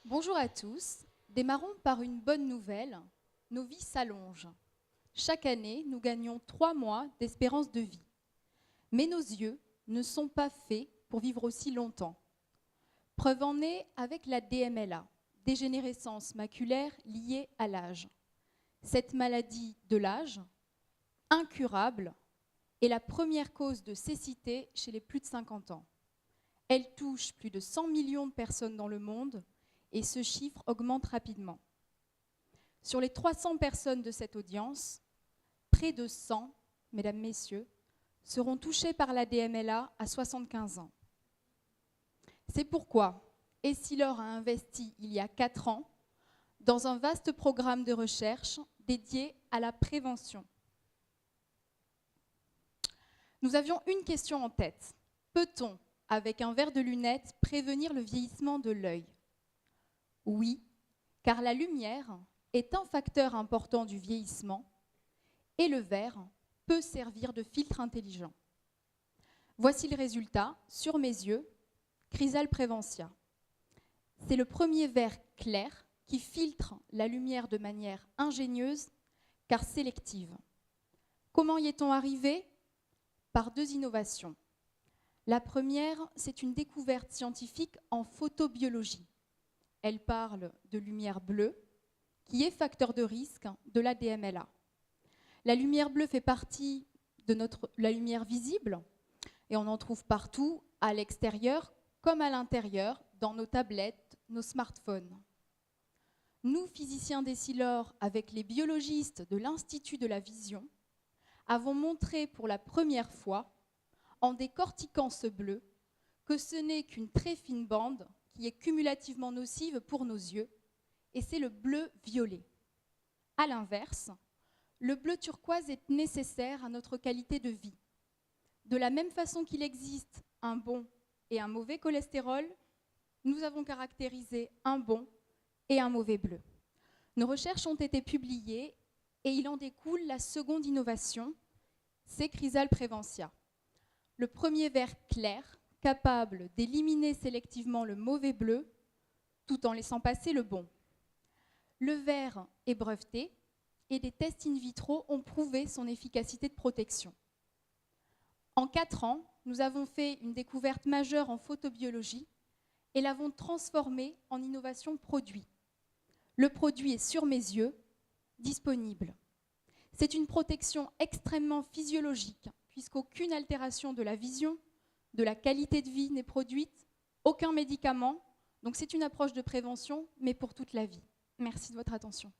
Bonjour à tous. Démarrons par une bonne nouvelle. Nos vies s'allongent. Chaque année, nous gagnons 3 mois d'espérance de vie. Mais nos yeux ne sont pas faits pour vivre aussi longtemps. Preuve en est avec la DMLA, dégénérescence maculaire liée à l'âge. Cette maladie de l'âge, incurable, est la première cause de cécité chez les plus de 50 ans. Elle touche plus de 100 millions de personnes dans le monde et ce chiffre augmente rapidement. Sur les 300 personnes de cette audience, près de 100, mesdames, messieurs, seront touchées par la DMLA à 75 ans. C'est pourquoi Essilor a investi il y a 4 ans dans un vaste programme de recherche dédié à la prévention. Nous avions une question en tête. Peut-on, avec un verre de lunettes, prévenir le vieillissement de l'œil ? Oui, car la lumière est un facteur important du vieillissement et le verre peut servir de filtre intelligent. Voici le résultat sur mes yeux, Crizal Preventia. C'est le premier verre clair qui filtre la lumière de manière ingénieuse car sélective. Comment y est-on arrivé ? Par 2 innovations. La première, c'est une découverte scientifique en photobiologie. Elle parle de lumière bleue, qui est facteur de risque de la DMLA. La lumière bleue fait partie de la lumière visible, et on en trouve partout, à l'extérieur comme à l'intérieur, dans nos tablettes, nos smartphones. Nous, physiciens d'Essilor, avec les biologistes de l'Institut de la Vision, avons montré pour la première fois, en décortiquant ce bleu, que ce n'est qu'une très fine bande qui est cumulativement nocive pour nos yeux, et c'est le bleu-violet. À l'inverse, le bleu turquoise est nécessaire à notre qualité de vie. De la même façon qu'il existe un bon et un mauvais cholestérol, nous avons caractérisé un bon et un mauvais bleu. Nos recherches ont été publiées et il en découle la seconde innovation, c'est Crizal Preventia. Le premier verre clair, capable d'éliminer sélectivement le mauvais bleu, tout en laissant passer le bon. Le verre est breveté et des tests in vitro ont prouvé son efficacité de protection. En 4 ans, nous avons fait une découverte majeure en photobiologie et l'avons transformée en innovation produit. Le produit est sur mes yeux, disponible. C'est une protection extrêmement physiologique, puisqu'aucune altération de la vision, de la qualité de vie n'est produite, aucun médicament. Donc c'est une approche de prévention, mais pour toute la vie. Merci de votre attention.